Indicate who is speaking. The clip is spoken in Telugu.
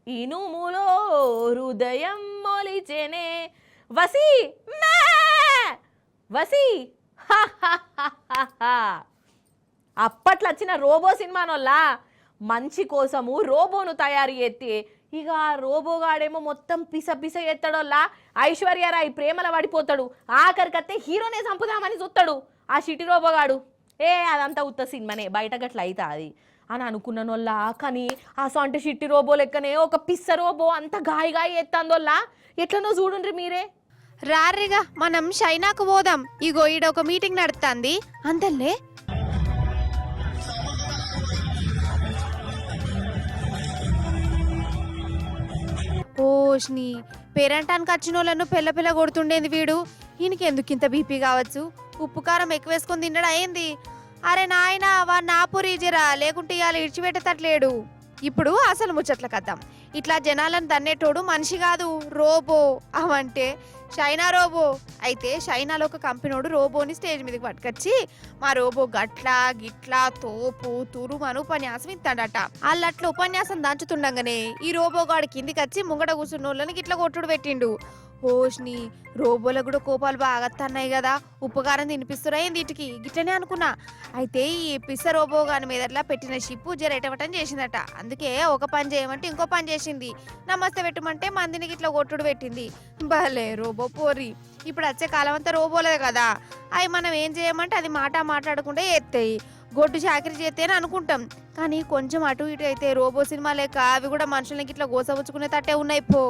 Speaker 1: ఇనుములో హృదయం మొలిచెనే వసి మే వసి అప్పట్లో వచ్చిన రోబో సినిమానోళ్ళ మంచి కోసము రోబోను తయారు చేస్తే ఇక ఆ రోబోగాడేమో మొత్తం పిస పిస ఎత్తడోల్లా ఐశ్వర్యరాయ్ ప్రేమల పడిపోతాడు. ఆఖరికత్తే హీరోనే చంపుదామని చూస్తాడు ఆ షిటి రోబోగాడు. అదంతా ఉత్త సినిమానే, బయట గట్ల అవుతా అది అని అనుకున్నానోళ్ళ. కానీ ఆ సొంటి షిట్టి రోబో లెక్కనే ఒక పిస్స రోబో అంత గాయ ఎత్తందోల్లా. ఎట్లనో చూడుండ్రి మీరే.
Speaker 2: రారిగా మనం చైనాకు పోదాం. ఇగో ఈడ ఒక మీటింగ్ నడుస్తుంది అంతల్లే. ఓష్ని పేరంటానికి వచ్చిన వాళ్ళను పెళ్ళ పెళ్ళ కొడుతుండేది వీడు. ఈయనకెందుకు ఇంత బీపీ కావచ్చు? ఉప్పు కారం ఎక్కువ వేసుకొని తినడం అయింది. అరే నాయన వా నాపురి జరా, లేకుంటే ఇవాళ ఇడిచిపెట్టేటట్లేడు. ఇప్పుడు అసలు ముచ్చట్ల కద్దాం. ఇట్లా జనాలను దన్నేటోడు మనిషి కాదు, రోబో. అవంటే China robo. అయితే చైనాలో ఒక కంపెనీడు రోబోని స్టేజ్ మీదకి పట్టుకొచ్చి మా రోబో గట్లా గిట్లా తోపు తురుమను ఉపన్యాసం ఇస్తాడట. వాళ్ళట్లా ఉపన్యాసం దంచుతుండగానే ఈ రోబో గాడి కిందికి వచ్చి ముంగట కూర్చున్న వాళ్ళని గిట్లా కొట్టుడు పెట్టిండు. ఓష్ని రోబోలకు కూడా కోపాలు బాగా తన్నాయి కదా, ఉపకారం తినిపిస్తురా ఏంది ఇటుకి గిట్లనే అనుకున్నా. అయితే ఈ పిస్స రోబో గాని మీదట్లా పెట్టిన షిప్పు జరేటవటం చేసిందట. అందుకే ఒక పని చేయమంటే ఇంకో పని చేసింది. నమస్తే పెట్టమంటే మందిని గిట్లా కొట్టుడు పెట్టింది. భలే రోబో పోరి. ఇప్పుడు వచ్చే కాలం అంతా రోబోలే కదా, అవి మనం ఏం చేయమంటే అది మాట్లాడకుండా ఎత్తాయి. గొడ్డు చాకరీ చేస్తేనే అనుకుంటాం, కానీ కొంచెం అటు ఇటు అయితే రోబో సినిమా లేక అవి కూడా మనుషులకి ఇట్లా గోసపుచ్చుకునే తట్టే ఉన్నాయి పో.